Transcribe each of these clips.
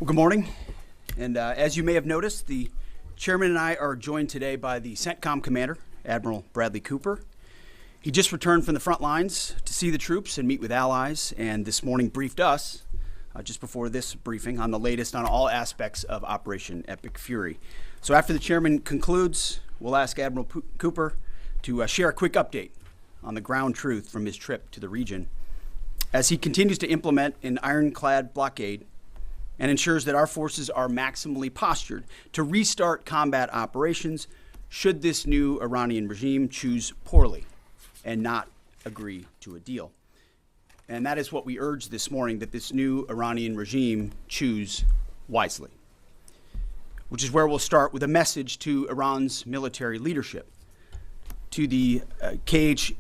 Good morning. And as you may have noticed, the chairman and I are joined today by the CENTCOM commander, Admiral Bradley Cooper. He just returned from the front lines to see the troops and meet with allies, and this morning briefed us, just before this briefing, on the latest on all aspects of Operation Epic Fury. So after the chairman concludes, we'll ask Admiral Cooper to share a quick update on the ground truth from his trip to the region as he continues to implement an ironclad blockade and ensures that our forces are maximally postured to restart combat operations should this new Iranian regime choose poorly and not agree to a deal. And that is what we urge this morning, that this new Iranian regime choose wisely, which is where we'll start with a message to Iran's military leadership, to the KH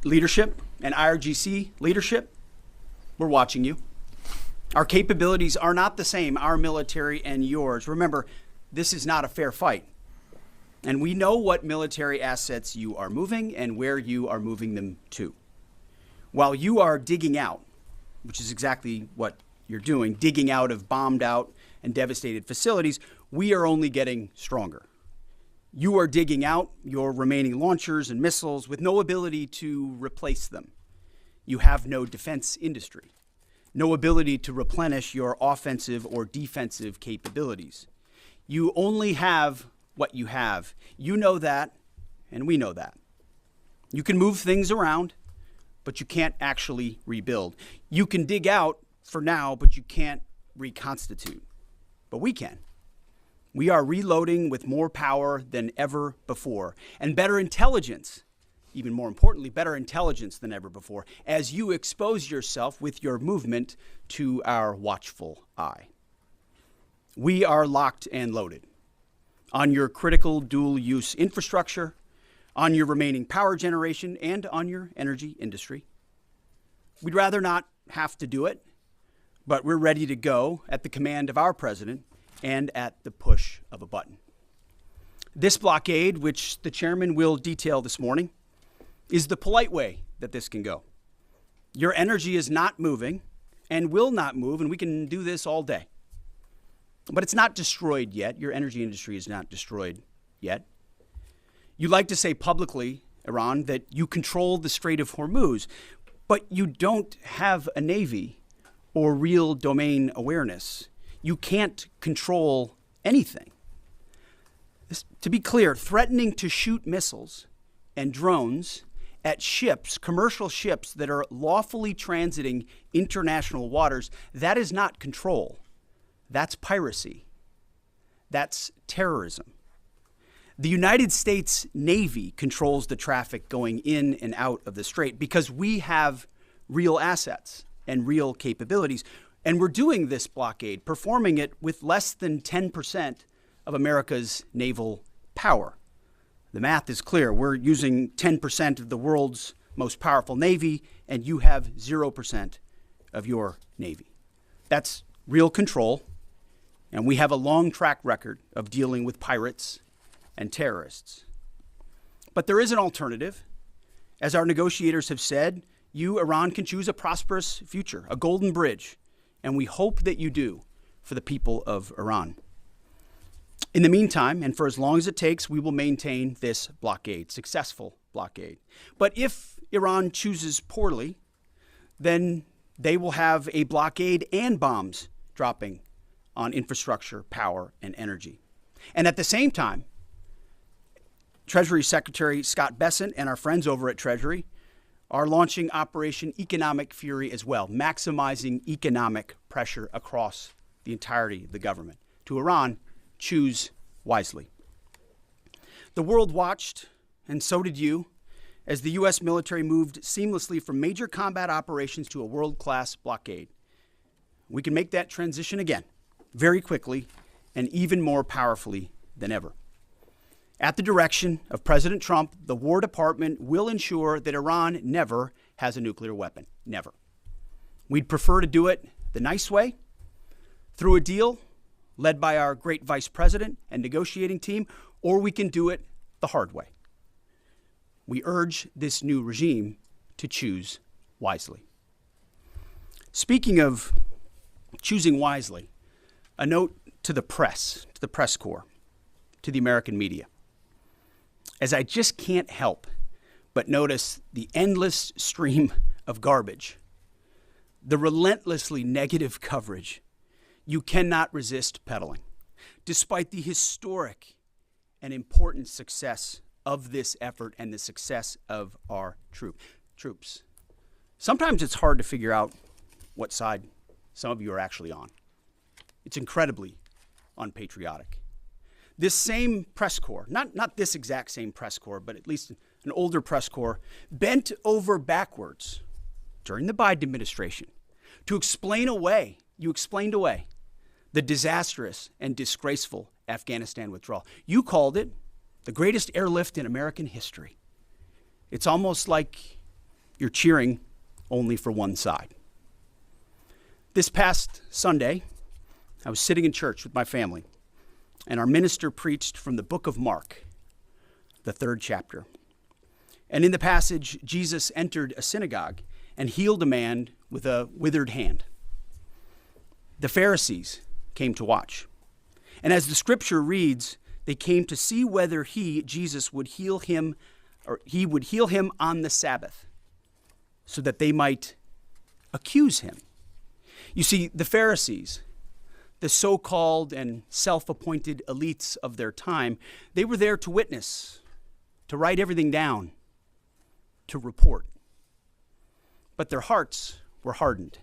leadership and IRGC leadership. We're watching you. Our capabilities are not the same, our military and yours. Remember, this is not a fair fight. And we know what military assets you are moving and where you are moving them to. While you are digging out, which is exactly what you're doing, digging out of bombed out and devastated facilities, we are only getting stronger. You are digging out your remaining launchers and missiles with no ability to replace them. You have no defense industry, no ability to replenish your offensive or defensive capabilities. You only have what you have. You know that, and we know that. You can move things around, but you can't actually rebuild. You can dig out for now, but you can't reconstitute. But we can. We are reloading with more power than ever before, and better intelligence. Even more importantly, better intelligence than ever before, as you expose yourself with your movement to our watchful eye. We are locked and loaded on your critical dual-use infrastructure, on your remaining power generation, and on your energy industry. We'd rather not have to do it, but we're ready to go at the command of our president and at the push of a button. This blockade, which the chairman will detail this morning, is the polite way that this can go. Your energy is not moving and will not move, and we can do this all day. But it's not destroyed yet. Your energy industry is not destroyed yet. You like to say publicly, Iran, that you control the Strait of Hormuz, but you don't have a navy or real domain awareness. You can't control anything. To be clear, threatening to shoot missiles and drones at ships, commercial ships that are lawfully transiting international waters, that is not control. That's piracy. That's terrorism. The United States Navy controls the traffic going in and out of the strait because we have real assets and real capabilities. And we're doing this blockade, performing it with less than 10% of America's naval power. The math is clear. We're using 10% of the world's most powerful navy, and you have 0% of your navy. That's real control, and we have a long track record of dealing with pirates and terrorists. But there is an alternative. As our negotiators have said, you, Iran, can choose a prosperous future, a golden bridge, and we hope that you do for the people of Iran. In the meantime, and for as long as it takes, we will maintain this blockade, successful blockade. But if Iran chooses poorly, then they will have a blockade and bombs dropping on infrastructure, power, and energy. And at the same time, Treasury Secretary Scott Bessent and our friends over at Treasury are launching Operation Economic Fury as well, maximizing economic pressure across the entirety of the government. To Iran, choose wisely. The world watched, and so did you, as the U.S. military moved seamlessly from major combat operations to a world-class blockade. We can make that transition again, very quickly, and even more powerfully than ever. At the direction of President Trump, the War Department will ensure that Iran never has a nuclear weapon. Never. We'd prefer to do it the nice way, through a deal led by our great vice president and negotiating team, or we can do it the hard way. We urge this new regime to choose wisely. Speaking of choosing wisely, a note to the press corps, to the American media, as I just can't help but notice the endless stream of garbage, the relentlessly negative coverage you cannot resist peddling, despite the historic and important success of this effort and the success of our troops. Sometimes it's hard to figure out what side some of you are actually on. It's incredibly unpatriotic. This same press corps, not this exact same press corps, but at least an older press corps, bent over backwards during the Biden administration to explain away the disastrous and disgraceful Afghanistan withdrawal. You called it the greatest airlift in American history. It's almost like you're cheering only for one side. This past Sunday, I was sitting in church with my family, and our minister preached from the book of Mark, the 3rd chapter. And in the passage, Jesus entered a synagogue and healed a man with a withered hand. The Pharisees came to watch. And as the scripture reads, they came to see whether Jesus, would heal him, or he would heal him on the Sabbath, so that they might accuse him. You see, the Pharisees, the so-called and self-appointed elites of their time, they were there to witness, to write everything down, to report. But their hearts were hardened.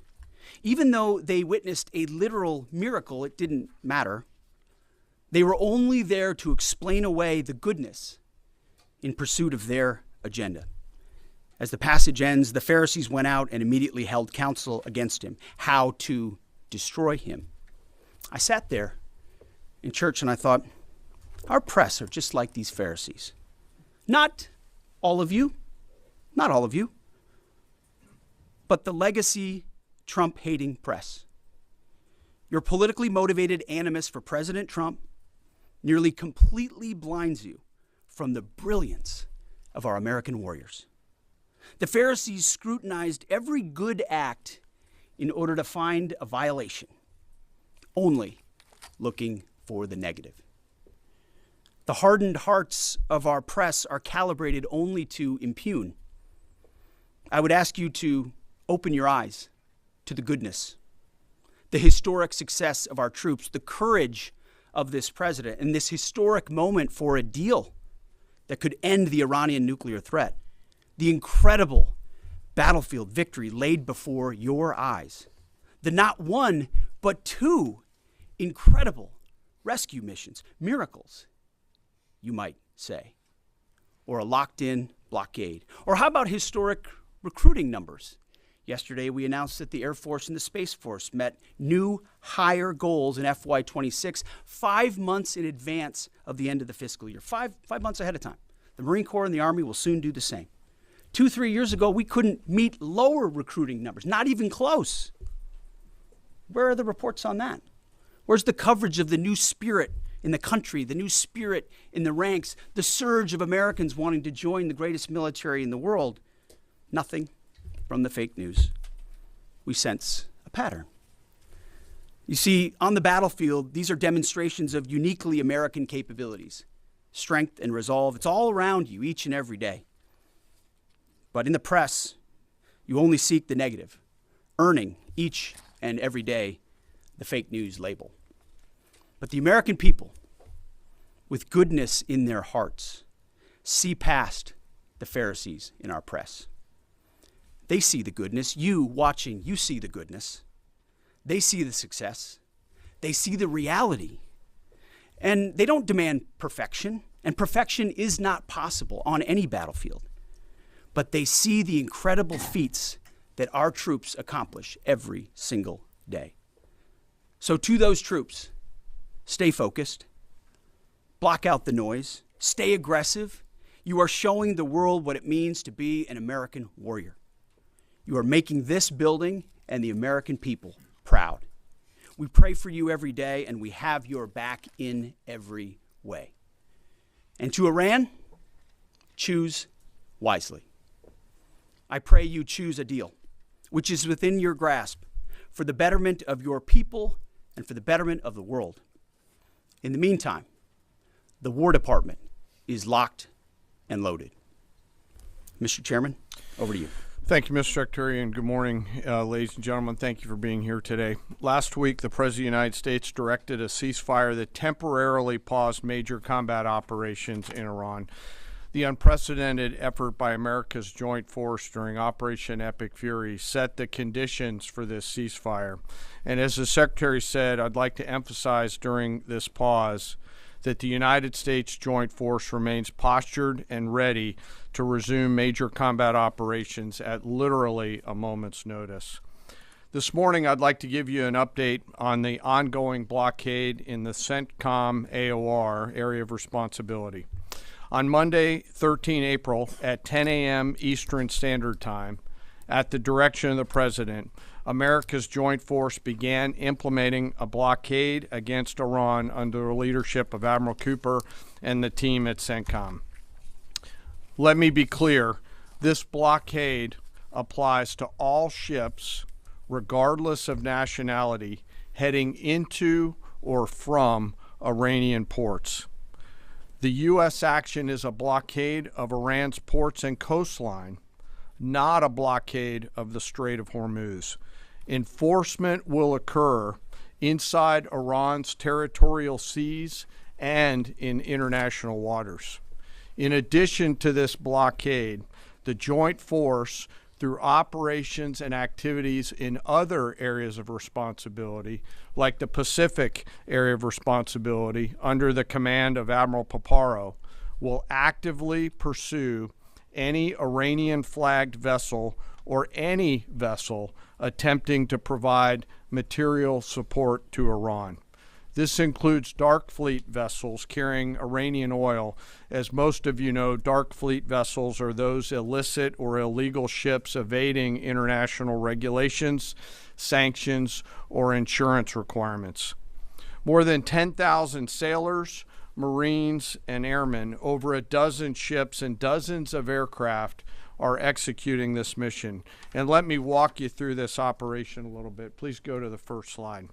Even though they witnessed a literal miracle, it didn't matter. They were only there to explain away the goodness in pursuit of their agenda. As the passage ends, the Pharisees went out and immediately held counsel against him, how to destroy him. I sat there in church and I thought, our press are just like these Pharisees. Not all of you, but the legacy Trump-hating press. Your politically motivated animus for President Trump nearly completely blinds you from the brilliance of our American warriors. The Pharisees scrutinized every good act in order to find a violation, only looking for the negative. The hardened hearts of our press are calibrated only to impugn. I would ask you to open your eyes to the goodness, the historic success of our troops, the courage of this president, and this historic moment for a deal that could end the Iranian nuclear threat, the incredible battlefield victory laid before your eyes, the not one, but two incredible rescue missions, miracles, you might say, or a locked-in blockade. Or how about historic recruiting numbers? Yesterday, we announced that the Air Force and the Space Force met new higher goals in FY26, 5 months in advance of the end of the fiscal year, five months ahead of time. The Marine Corps and the Army will soon do the same. 2-3 years ago, we couldn't meet lower recruiting numbers, not even close. Where are the reports on that? Where's the coverage of the new spirit in the country, the new spirit in the ranks, the surge of Americans wanting to join the greatest military in the world? Nothing from the fake news. We sense a pattern. You see, on the battlefield, these are demonstrations of uniquely American capabilities, strength and resolve. It's all around you each and every day. But in the press, you only seek the negative, earning each and every day the fake news label. But the American people, with goodness in their hearts, see past the Pharisees in our press. They see the goodness. You watching, you see the goodness. They see the success. They see the reality. And they don't demand perfection, and perfection is not possible on any battlefield. But they see the incredible feats that our troops accomplish every single day. So to those troops, stay focused, block out the noise, stay aggressive. You are showing the world what it means to be an American warrior. You are making this building and the American people proud. We pray for you every day, and we have your back in every way. And to Iran, choose wisely. I pray you choose a deal which is within your grasp for the betterment of your people and for the betterment of the world. In the meantime, the War Department is locked and loaded. Mr. Chairman, over to you. Thank you, Mr. Secretary, and good morning, ladies and gentlemen. Thank you for being here today. Last week, the President of the United States directed a ceasefire that temporarily paused major combat operations in Iran. The unprecedented effort by America's joint force during Operation Epic Fury set the conditions for this ceasefire. And as the Secretary said, I'd like to emphasize during this pause that the United States Joint Force remains postured and ready to resume major combat operations at literally a moment's notice. This morning, I'd like to give you an update on the ongoing blockade in the CENTCOM AOR area of responsibility. On Monday, 13 April at 10 a.m. Eastern Standard Time, at the direction of the President, America's joint force began implementing a blockade against Iran under the leadership of Admiral Cooper and the team at CENTCOM. Let me be clear, this blockade applies to all ships, regardless of nationality, heading into or from Iranian ports. The U.S. action is a blockade of Iran's ports and coastline, not a blockade of the Strait of Hormuz. Enforcement will occur inside Iran's territorial seas and in international waters. In addition to this blockade, the joint force, through operations and activities in other areas of responsibility, like the Pacific area of responsibility under the command of Admiral Paparo, will actively pursue any Iranian-flagged vessel or any vessel attempting to provide material support to Iran. This includes dark fleet vessels carrying Iranian oil. As most of you know, dark fleet vessels are those illicit or illegal ships evading international regulations, sanctions, or insurance requirements. More than 10,000 sailors, Marines, and airmen, over a dozen ships and dozens of aircraft are executing this mission. And let me walk you through this operation a little bit. Please go to the first slide.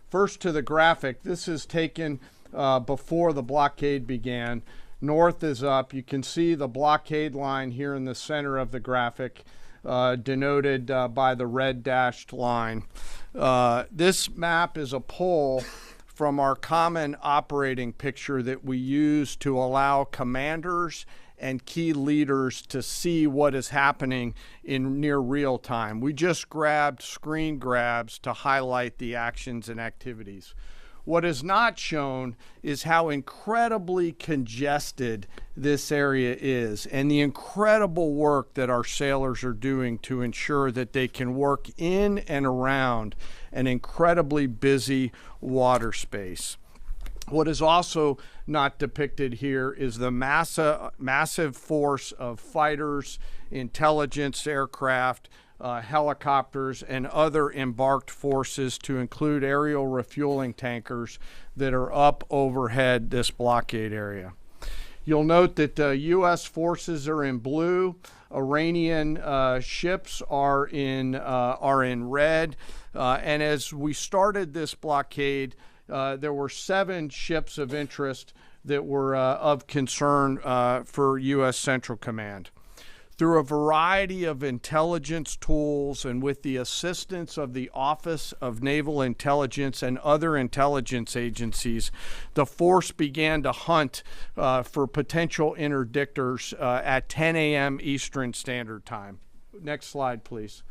First to the graphic. This is taken before the blockade began. North is up. You can see the blockade line here in the center of the graphic, denoted by the red dashed line. This map is a pull from our common operating picture that we use to allow commanders and key leaders to see what is happening in near real time. We just grabbed screen grabs to highlight the actions and activities. What is not shown is how incredibly congested this area is and the incredible work that our sailors are doing to ensure that they can work in and around an incredibly busy water space. What is also not depicted here is the massive force of fighters, intelligence aircraft, helicopters, and other embarked forces, to include aerial refueling tankers that are up overhead this blockade area. You'll note that U.S. forces are in blue. Iranian ships are in red. And as we started this blockade, there were 7 ships of interest that were of concern for U.S. Central Command. Through a variety of intelligence tools and with the assistance of the Office of Naval Intelligence and other intelligence agencies, the force began to hunt for potential interdictors at 10 a.m. Eastern Standard Time. Next slide, please.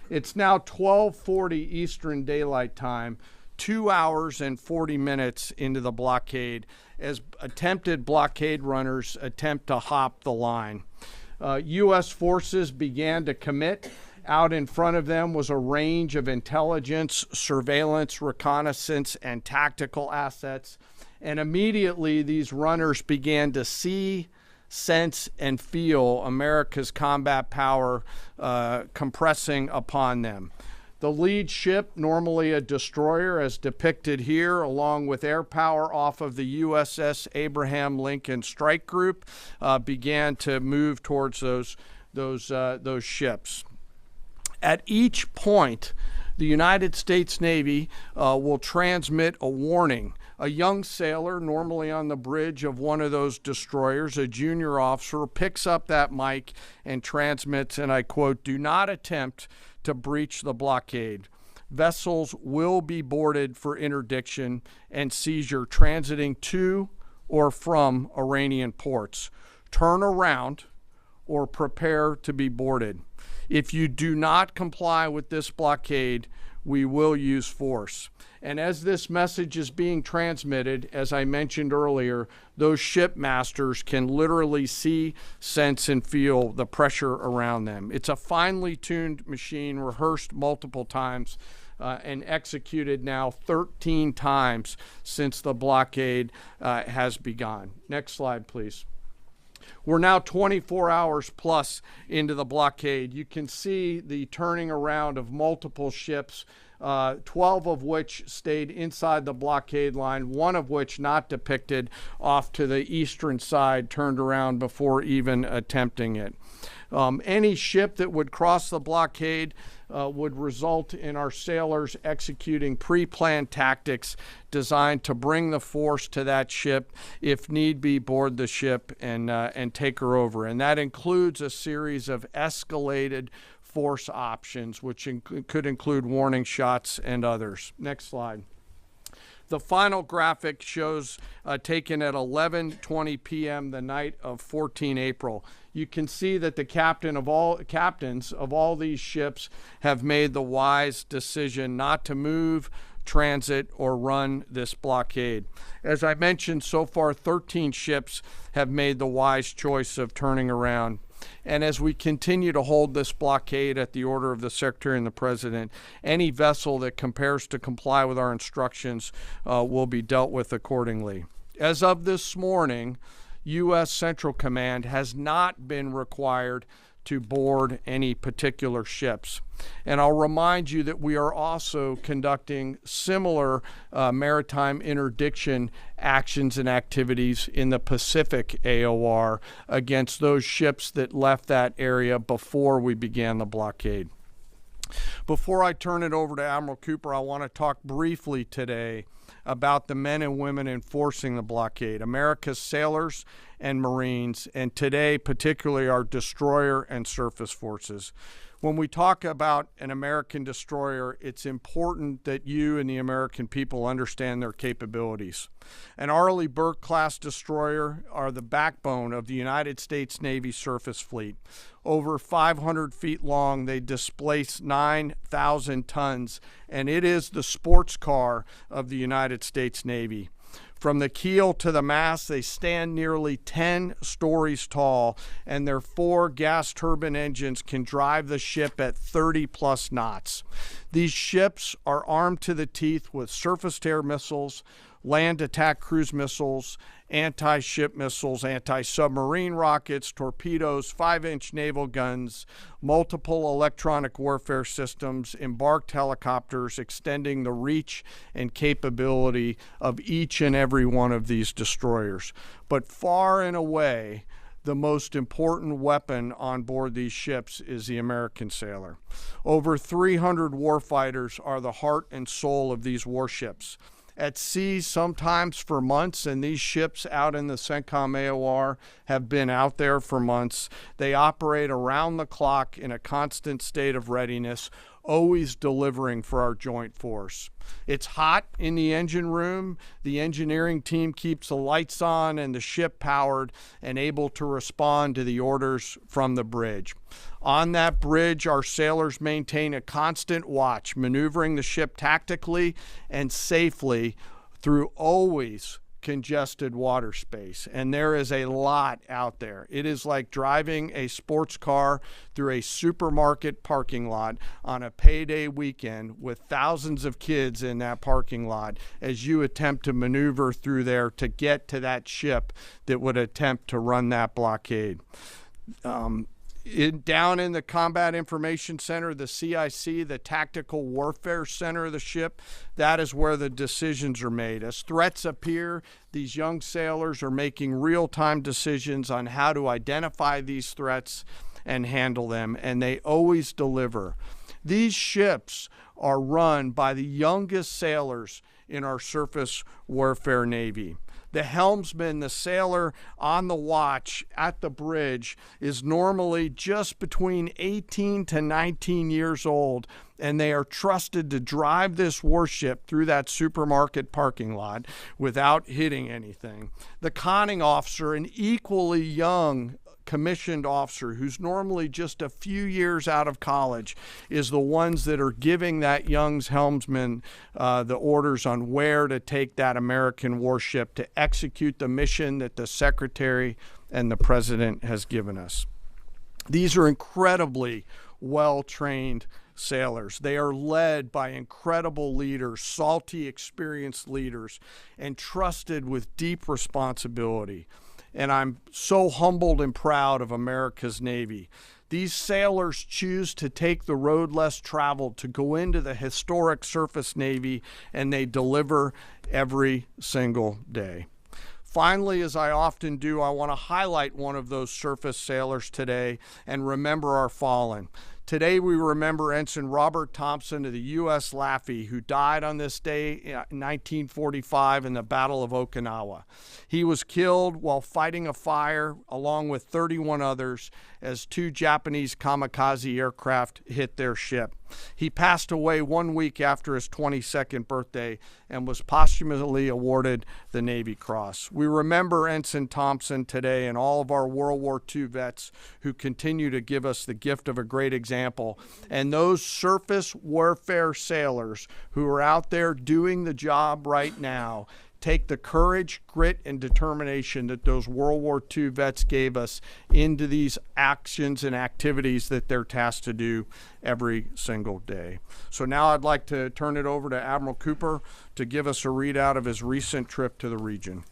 It's now 12:40 Eastern Daylight Time, 2 hours and 40 minutes into the blockade, as attempted blockade runners attempt to hop the line. U.S. forces began to commit. Out in front of them was a range of intelligence, surveillance, reconnaissance, and tactical assets. And immediately these runners began to see, sense, and feel America's combat power compressing upon them. The lead ship, normally a destroyer as depicted here, along with air power off of the USS Abraham Lincoln Strike Group, began to move towards those ships. At each point, The United States Navy will transmit a warning. A young sailor, normally on the bridge of one of those destroyers, a junior officer, picks up that mic and transmits, and I quote, "Do not attempt to breach the blockade. Vessels will be boarded for interdiction and seizure transiting to or from Iranian ports. Turn around or prepare to be boarded. If you do not comply with this blockade, we will use force." And as this message is being transmitted, as I mentioned earlier, those ship masters can literally see, sense, and feel the pressure around them. It's a finely tuned machine, rehearsed multiple times, and executed now 13 times since the blockade has begun. Next slide, please. We're now 24 hours plus into the blockade. You can see the turning around of multiple ships, 12 of which stayed inside the blockade line, one of which not depicted off to the eastern side, turned around before even attempting it. Any ship that would cross the blockade would result in our sailors executing pre-planned tactics designed to bring the force to that ship, if need be, board the ship and take her over. And that includes a series of escalated force options, which could include warning shots and others. Next slide. The final graphic shows taken at 11:20 p.m. the night of 14 April. You can see that the captains of all these ships have made the wise decision not to move, transit, or run this blockade. As I mentioned, so far 13 ships have made the wise choice of turning around. And as we continue to hold this blockade at the order of the Secretary and the President, any vessel that compares to comply with our instructions will be dealt with accordingly. As of this morning, U.S. Central Command has not been required to board any particular ships. And I'll remind you that we are also conducting similar maritime interdiction actions and activities in the Pacific AOR against those ships that left that area before we began the blockade. Before I turn it over to Admiral Cooper, I want to talk briefly today about the men and women enforcing the blockade, America's sailors and Marines, and today particularly our destroyer and surface forces. When we talk about an American destroyer, it's important that you and the American people understand their capabilities. An Arleigh Burke-class destroyer are the backbone of the United States Navy surface fleet. Over 500 feet long, they displace 9,000 tons, and it is the sports car of the United States Navy. From the keel to the mast, they stand nearly 10 stories tall, and their 4 gas turbine engines can drive the ship at 30-plus knots. These ships are armed to the teeth with surface-to-air missiles, land attack cruise missiles, anti-ship missiles, anti-submarine rockets, torpedoes, 5-inch naval guns, multiple electronic warfare systems, embarked helicopters, extending the reach and capability of each and every one of these destroyers. But far and away, the most important weapon on board these ships is the American sailor. Over 300 warfighters are the heart and soul of these warships. At sea, sometimes for months, and these ships out in the CENTCOM AOR have been out there for months. They operate around the clock in a constant state of readiness, always delivering for our joint force. It's hot in the engine room. The engineering team keeps the lights on and the ship powered and able to respond to the orders from the bridge. On that bridge, our sailors maintain a constant watch, maneuvering the ship tactically and safely through always congested water space, and there is a lot out there. It is like driving a sports car through a supermarket parking lot on a payday weekend with thousands of kids in that parking lot as you attempt to maneuver through there to get to that ship that would attempt to run that blockade. Down in the Combat Information Center, the CIC, the Tactical Warfare Center of the ship, that is where the decisions are made. As threats appear, these young sailors are making real-time decisions on how to identify these threats and handle them, and they always deliver. These ships are run by the youngest sailors in our surface warfare Navy. The helmsman, the sailor on the watch at the bridge, is normally just between 18 to 19 years old, and they are trusted to drive this warship through that supermarket parking lot without hitting anything. The conning officer, an equally young commissioned officer who's normally just a few years out of college, is the ones that are giving that young helmsman the orders on where to take that American warship to execute the mission that the Secretary and the President has given us. These are incredibly well-trained sailors. They are led by incredible leaders, salty, experienced leaders, and trusted with deep responsibility. And I'm so humbled and proud of America's Navy. These sailors choose to take the road less traveled to go into the historic surface Navy, and they deliver every single day. Finally, as I often do, I want to highlight one of those surface sailors today and remember our fallen. Today we remember Ensign Robert Thompson of the U.S. Laffey, who died on this day in 1945 in the Battle of Okinawa. He was killed while fighting a fire along with 31 others as 2 Japanese kamikaze aircraft hit their ship. He passed away 1 week after his 22nd birthday and was posthumously awarded the Navy Cross. We remember Ensign Thompson today and all of our World War II vets who continue to give us the gift of a great example. And those surface warfare sailors who are out there doing the job right now take the courage, grit, and determination that those World War II vets gave us into these actions and activities that they're tasked to do every single day. So now I'd like to turn it over to Admiral Cooper to give us a readout of his recent trip to the region.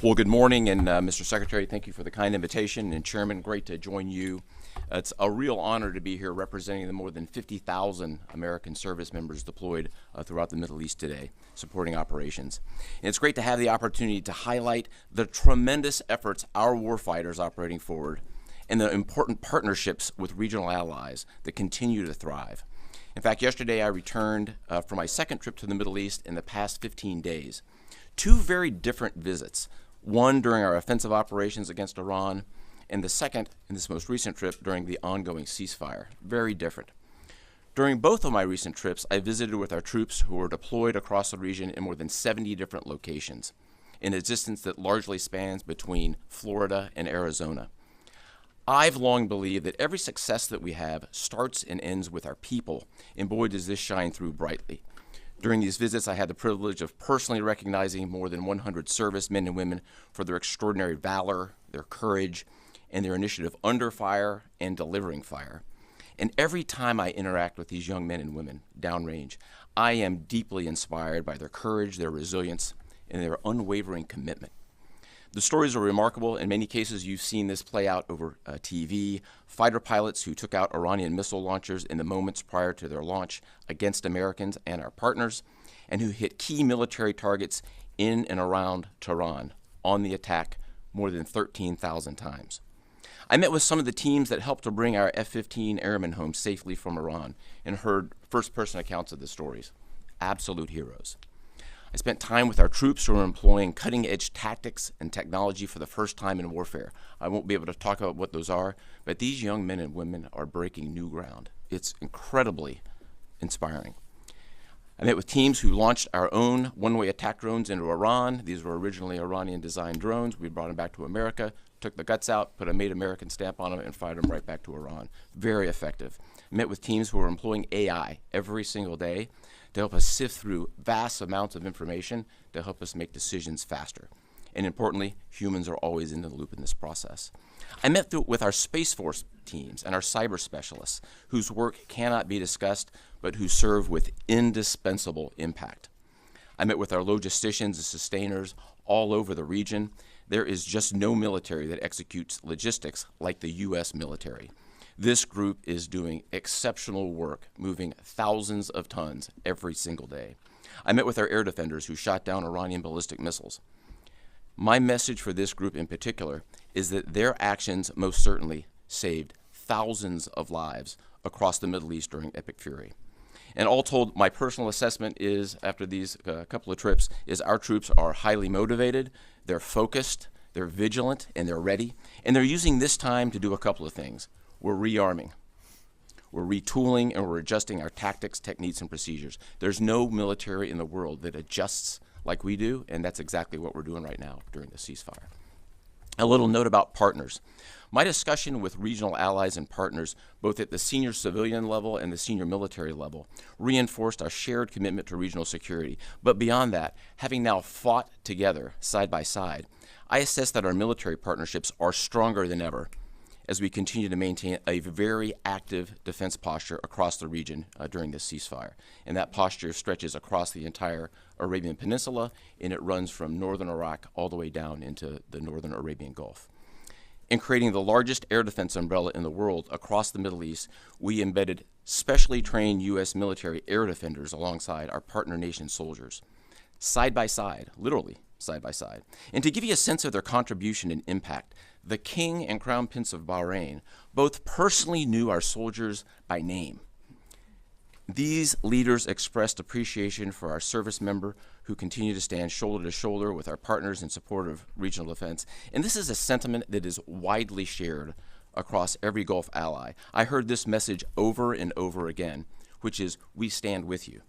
Well, good morning, and Mr. Secretary, thank you for the kind invitation, and Chairman, great to join you. It's a real honor to be here representing the more than 50,000 American service members deployed throughout the Middle East today, supporting operations. And it's great to have the opportunity to highlight the tremendous efforts our warfighters operating forward and the important partnerships with regional allies that continue to thrive. In fact, yesterday I returned from my second trip to the Middle East in the past 15 days. 2 very different visits, one during our offensive operations against Iran, and the second in this most recent trip during the ongoing ceasefire. Very different. During both of my recent trips, I visited with our troops who were deployed across the region in more than 70 different locations, in a distance that largely spans between Florida and Arizona. I've long believed that every success that we have starts and ends with our people, and boy, does this shine through brightly. During these visits, I had the privilege of personally recognizing more than 100 servicemen and women for their extraordinary valor, their courage, and their initiative under fire and delivering fire. And every time I interact with these young men and women downrange, I am deeply inspired by their courage, their resilience, and their unwavering commitment. The stories are remarkable. In many cases, you've seen this play out over TV. Fighter pilots who took out Iranian missile launchers in the moments prior to their launch against Americans and our partners, and who hit key military targets in and around Tehran on the attack more than 13,000 times. I met with some of the teams that helped to bring our F-15 airmen home safely from Iran and heard first-person accounts of the stories. Absolute heroes. I spent time with our troops who are employing cutting-edge tactics and technology for the first time in warfare. I won't be able to talk about what those are, but these young men and women are breaking new ground. It's incredibly inspiring. I met with teams who launched our own one-way attack drones into Iran. These were originally Iranian-designed drones. We brought them back to America, took the guts out, put a Made American stamp on them, and fired them right back to Iran. Very effective. I met with teams who are employing AI every single day to help us sift through vast amounts of information to help us make decisions faster. And importantly, humans are always in the loop in this process. I met with our Space Force teams and our cyber specialists, whose work cannot be discussed, but who serve with indispensable impact. I met with our logisticians and sustainers all over the region. There is just no military that executes logistics like the U.S. military. This group is doing exceptional work, moving thousands of tons every single day. I met with our air defenders who shot down Iranian ballistic missiles. My message for this group in particular is that their actions most certainly saved thousands of lives across the Middle East during Epic Fury. And all told, my personal assessment is, after these couple of trips, is our troops are highly motivated, they're focused, they're vigilant, and they're ready. And they're using this time to do a couple of things. We're rearming, we're retooling, and we're adjusting our tactics, techniques, and procedures. There's no military in the world that adjusts like we do, and that's exactly what we're doing right now during the ceasefire. A little note about partners. My discussion with regional allies and partners, both at the senior civilian level and the senior military level, reinforced our shared commitment to regional security. But beyond that, having now fought together side by side, I assess that our military partnerships are stronger than ever as we continue to maintain a very active defense posture across the region during this ceasefire. And that posture stretches across the entire Arabian Peninsula, and it runs from northern Iraq all the way down into the northern Arabian Gulf. In creating the largest air defense umbrella in the world across the Middle East, we embedded specially trained U.S. military air defenders alongside our partner nation soldiers, side by side, literally side by side. And to give you a sense of their contribution and impact, the King and Crown Prince of Bahrain both personally knew our soldiers by name. These leaders expressed appreciation for our service member who continue to stand shoulder to shoulder with our partners in support of regional defense. And this is a sentiment that is widely shared across every Gulf ally. I heard this message over and over again, which is, we stand with you.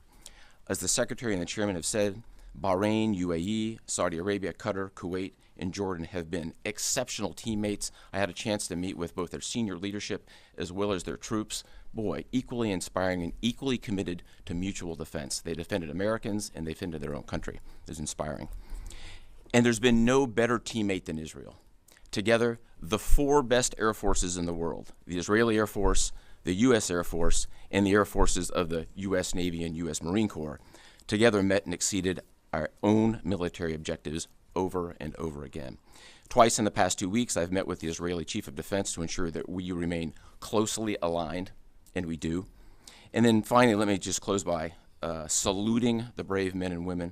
As the Secretary and the Chairman have said, Bahrain, UAE, Saudi Arabia, Qatar, Kuwait, and Jordan have been exceptional teammates. I had a chance to meet with both their senior leadership as well as their troops. Boy, equally inspiring and equally committed to mutual defense. They defended Americans and they defended their own country. It was inspiring. And there's been no better teammate than Israel. Together, the four best air forces in the world, the Israeli Air Force, the U.S. Air Force, and the air forces of the U.S. Navy and U.S. Marine Corps, together met and exceeded our own military objectives over and over again. Twice in the past 2 weeks, I've met with the Israeli Chief of Defense to ensure that we remain closely aligned, and we do. And then finally, let me just close by saluting the brave men and women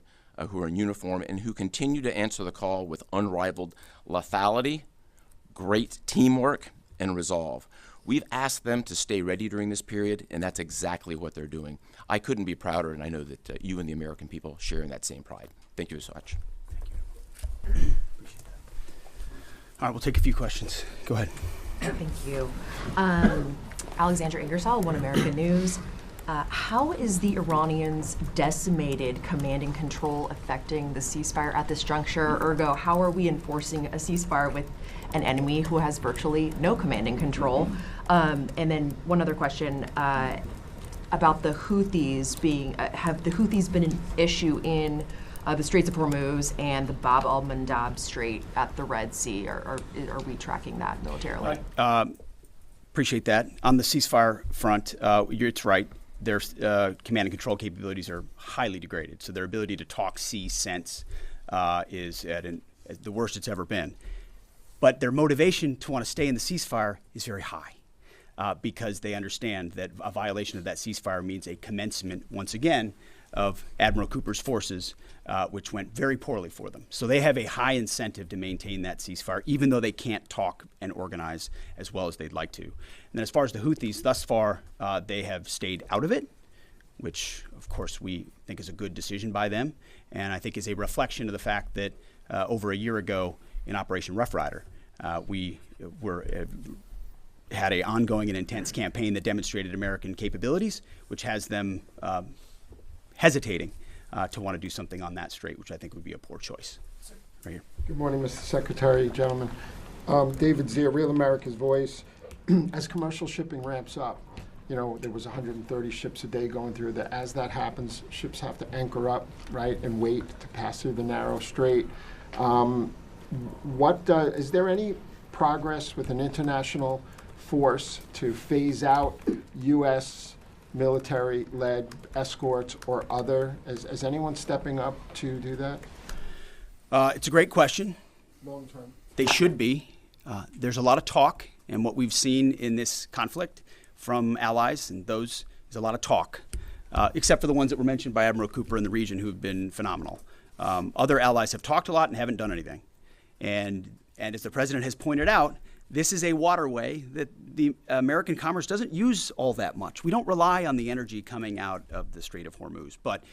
who are in uniform and who continue to answer the call with unrivaled lethality, great teamwork, and resolve. We've asked them to stay ready during this period, and that's exactly what they're doing. I couldn't be prouder, and I know that you and the American people share in that same pride. Thank you so much. All right, we'll take a few questions. Go ahead. Thank you. Alexandra Ingersoll, One American News. How is the Iranians' decimated command and control affecting the ceasefire at this juncture? Ergo, how are we enforcing a ceasefire with an enemy who has virtually no command and control? And then one other question about the Houthis being, have the Houthis been an issue in the Straits of Hormuz and the Bab al-Mandab Strait at the Red Sea? Or are we tracking that militarily? Appreciate that. On the ceasefire front, it's right. Their command and control capabilities are highly degraded. So their ability to talk, see, sense is at the worst it's ever been. But their motivation to want to stay in the ceasefire is very high because they understand that a violation of that ceasefire means a commencement, once again, of Admiral Cooper's forces, which went very poorly for them. So they have a high incentive to maintain that ceasefire, even though they can't talk and organize as well as they'd like to. And then as far as the Houthis, thus far, they have stayed out of it, which, of course, we think is a good decision by them, and I think is a reflection of the fact that over a year ago in Operation Rough Rider, we had an ongoing and intense campaign that demonstrated American capabilities, which has them hesitating to want to do something on that strait, which I think would be a poor choice. Right here. Good morning, Mr. Secretary, gentlemen. David Zier, Real America's Voice. As commercial shipping ramps up, you know, there was 130 ships a day going through that. As that happens, ships have to anchor up, right, and wait to pass through the narrow strait. Is there any progress with an international force to phase out U.S. military-led escorts or other? Is anyone stepping up to do that? It's a great question. Long term. They should be. There's a lot of talk, and what we've seen in this conflict from allies, and those is a lot of talk, except for the ones that were mentioned by Admiral Cooper in the region who have been phenomenal. Other allies have talked a lot and haven't done anything. And as the president has pointed out, this is a waterway that the American commerce doesn't use all that much. We don't rely on the energy coming out of the Strait of Hormuz, but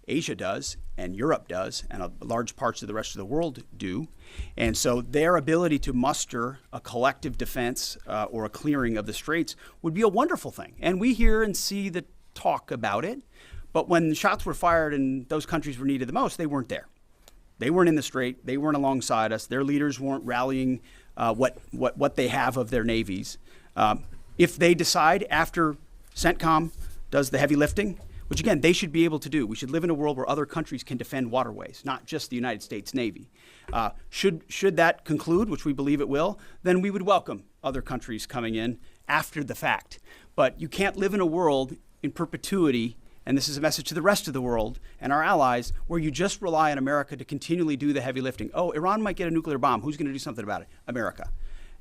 Asia does, and Europe does, and large parts of the rest of the world do. And so their ability to muster a collective defense or a clearing of the straits would be a wonderful thing. And we hear and see the talk about it, but when the shots were fired and those countries were needed the most, they weren't there. They weren't in the strait. They weren't alongside us. Their leaders weren't rallying what they have of their navies. If they decide after CENTCOM does the heavy lifting, which again, they should be able to do. We should live in a world where other countries can defend waterways, not just the United States Navy. Should that conclude, which we believe it will, then we would welcome other countries coming in after the fact. But you can't live in a world in perpetuity, and this is a message to the rest of the world and our allies, where you just rely on America to continually do the heavy lifting. Oh, Iran might get a nuclear bomb. Who's going to do something about it? America.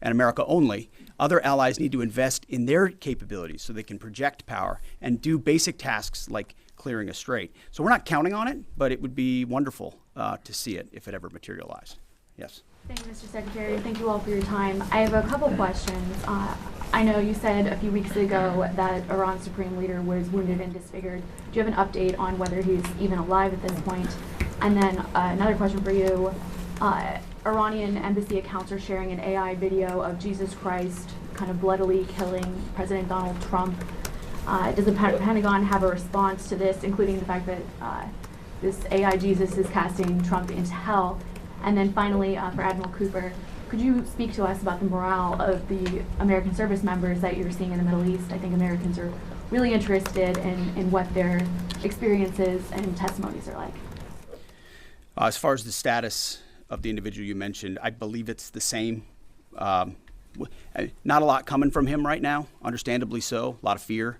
And America only. Other allies need to invest in their capabilities so they can project power and do basic tasks like clearing a strait. So we're not counting on it, but it would be wonderful to see it if it ever materialized. Yes. Thank you, Mr. Secretary. Thank you all for your time. I have a couple questions. I know you said a few weeks ago that Iran's supreme leader was wounded and disfigured. Do you have an update on whether he's even alive at this point? And then another question for you. Iranian embassy accounts are sharing an AI video of Jesus Christ kind of bloodily killing President Donald Trump. Does the Pentagon have a response to this, including the fact that this AI Jesus is casting Trump into hell? And then finally, for Admiral Cooper, could you speak to us about the morale of the American service members that you're seeing in the Middle East? I think Americans are really interested in what their experiences and testimonies are like. As far as the status of the individual you mentioned, I believe it's the same. Not a lot coming from him right now, understandably so, a lot of fear.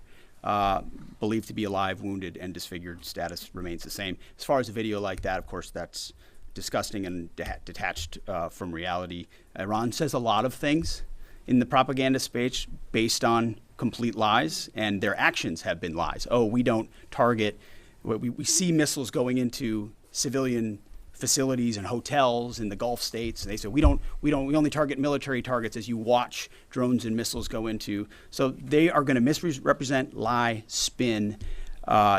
Believed to be alive, wounded, and disfigured. Status remains the same. As far as a video like that, of course, that's disgusting and detached from reality. Iran says a lot of things in the propaganda space based on complete lies, and their actions have been lies. Oh, we don't target, we see missiles going into civilian facilities and hotels in the Gulf states. And they say we only target military targets as you watch drones and missiles go into. So they are going to misrepresent, lie, spin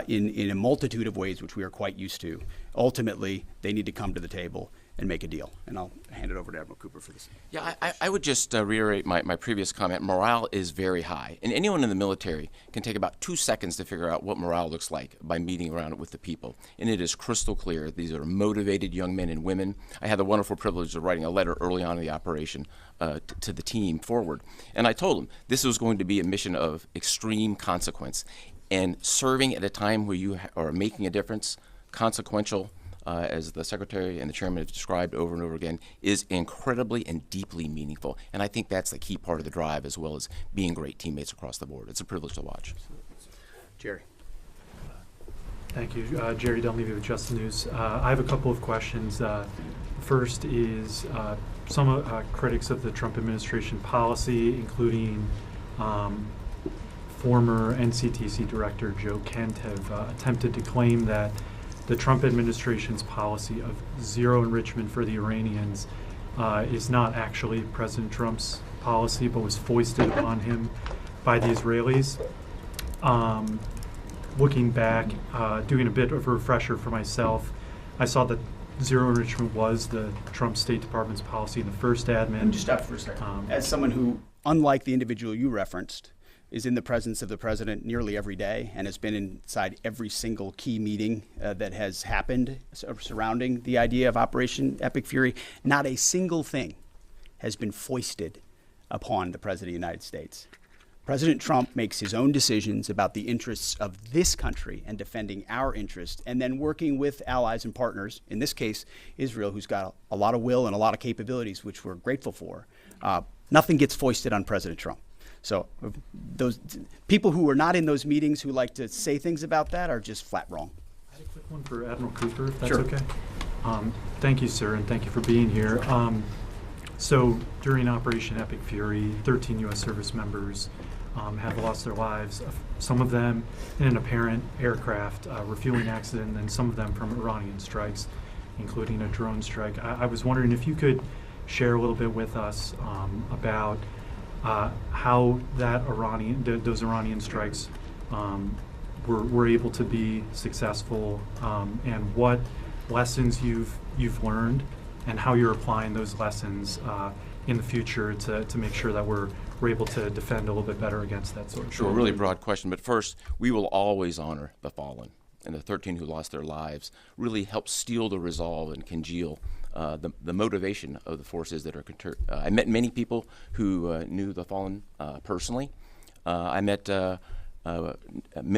in a multitude of ways, which we are quite used to. Ultimately, they need to come to the table and make a deal. And I'll hand it over to Admiral Cooper for this. Yeah, I would just reiterate my previous comment. Morale is very high. And anyone in the military can take about 2 seconds to figure out what morale looks like by meeting around it with the people. And it is crystal clear. These are motivated young men and women. I had the wonderful privilege of writing a letter early on in the operation to the team forward. And I told them this was going to be a mission of extreme consequence. And serving at a time where you are making a difference, consequential, as the Secretary and the Chairman have described over and over again, is incredibly and deeply meaningful. And I think that's the key part of the drive, as well as being great teammates across the board. It's a privilege to watch. Jerry. Thank you. Jerry Dunleavy with Just the News. I have a couple of questions. First is some critics of the Trump administration policy, including former NCTC Director Joe Kent, have attempted to claim that the Trump administration's policy of zero enrichment for the Iranians is not actually President Trump's policy, but was foisted upon him by the Israelis. Looking back, doing a bit of a refresher for myself, I saw that zero enrichment was the Trump State Department's policy in the first admin. Let me just stop for a second. As someone who, unlike the individual you referenced, is in the presence of the president nearly every day and has been inside every single key meeting that has happened surrounding the idea of Operation Epic Fury, not a single thing has been foisted upon the President of the United States. President Trump makes his own decisions about the interests of this country and defending our interests, and then working with allies and partners, in this case, Israel, who's got a lot of will and a lot of capabilities, which we're grateful for. Nothing gets foisted on President Trump. So those people who are not in those meetings who like to say things about that are just flat wrong. I had a quick one for Admiral Cooper, if that's Sure. okay. Thank you, sir, and thank you for being here. So during Operation Epic Fury, 13 U.S. service members have lost their lives, some of them in an apparent aircraft refueling accident, and some of them from Iranian strikes, including a drone strike. I was wondering if you could share a little bit with us about how those Iranian strikes were able to be successful, and what lessons you've learned, and how you're applying those lessons in the future to make sure that we're able to defend a little bit better against that sort of thing. Sure, really broad question, but first, we will always honor the fallen, and the 13 who lost their lives really helped steel the resolve and congeal the motivation of the forces that are I met many people who knew the fallen personally. I met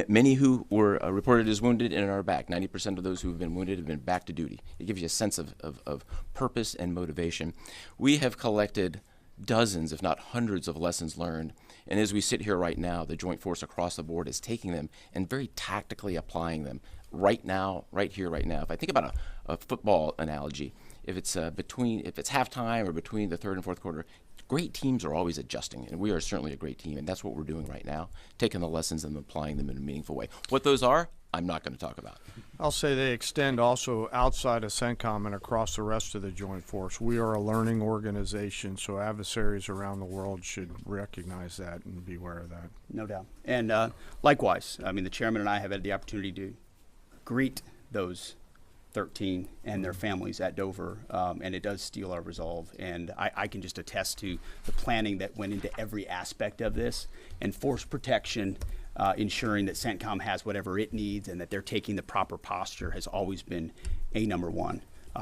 many who were reported as wounded and are back. 90% of those who have been wounded have been back to duty. It gives you a sense of purpose and motivation. We have collected dozens, if not hundreds, of lessons learned. And as we sit here right now, the Joint Force across the board is taking them and very tactically applying them right now, right here, right now. If I think about a football analogy, if it's halftime or between the third and fourth quarter, great teams are always adjusting, and we are certainly a great team, and that's what we're doing right now, taking the lessons and applying them in a meaningful way. What those are, I'm not going to talk about. I'll say they extend also outside of CENTCOM and across the rest of the Joint Force. We are a learning organization, so adversaries around the world should recognize that and be aware of that. No doubt. And likewise, I mean, the chairman and I have had the opportunity to greet those 13 and their families at Dover, and it does steel our resolve. And I can just attest to the planning that went into every aspect of this, and force protection, ensuring that CENTCOM has whatever it needs and that they're taking the proper posture has always been number one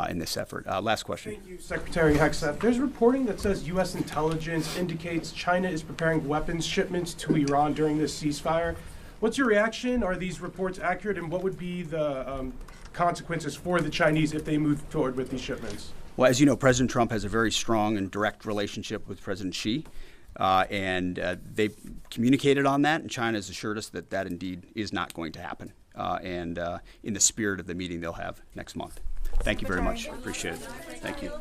in this effort. Last question. Thank you, Secretary Hegseth. There's reporting that says U.S. intelligence indicates China is preparing weapons shipments to Iran during this ceasefire. What's your reaction? Are these reports accurate, and what would be the consequences for the Chinese if they move forward with these shipments? Well, as you know, President Trump has a very strong and direct relationship with President Xi, and they've communicated on that, and China has assured us that that indeed is not going to happen, and in the spirit of the meeting they'll have next month. Thank you very much. Appreciate it. Thank you.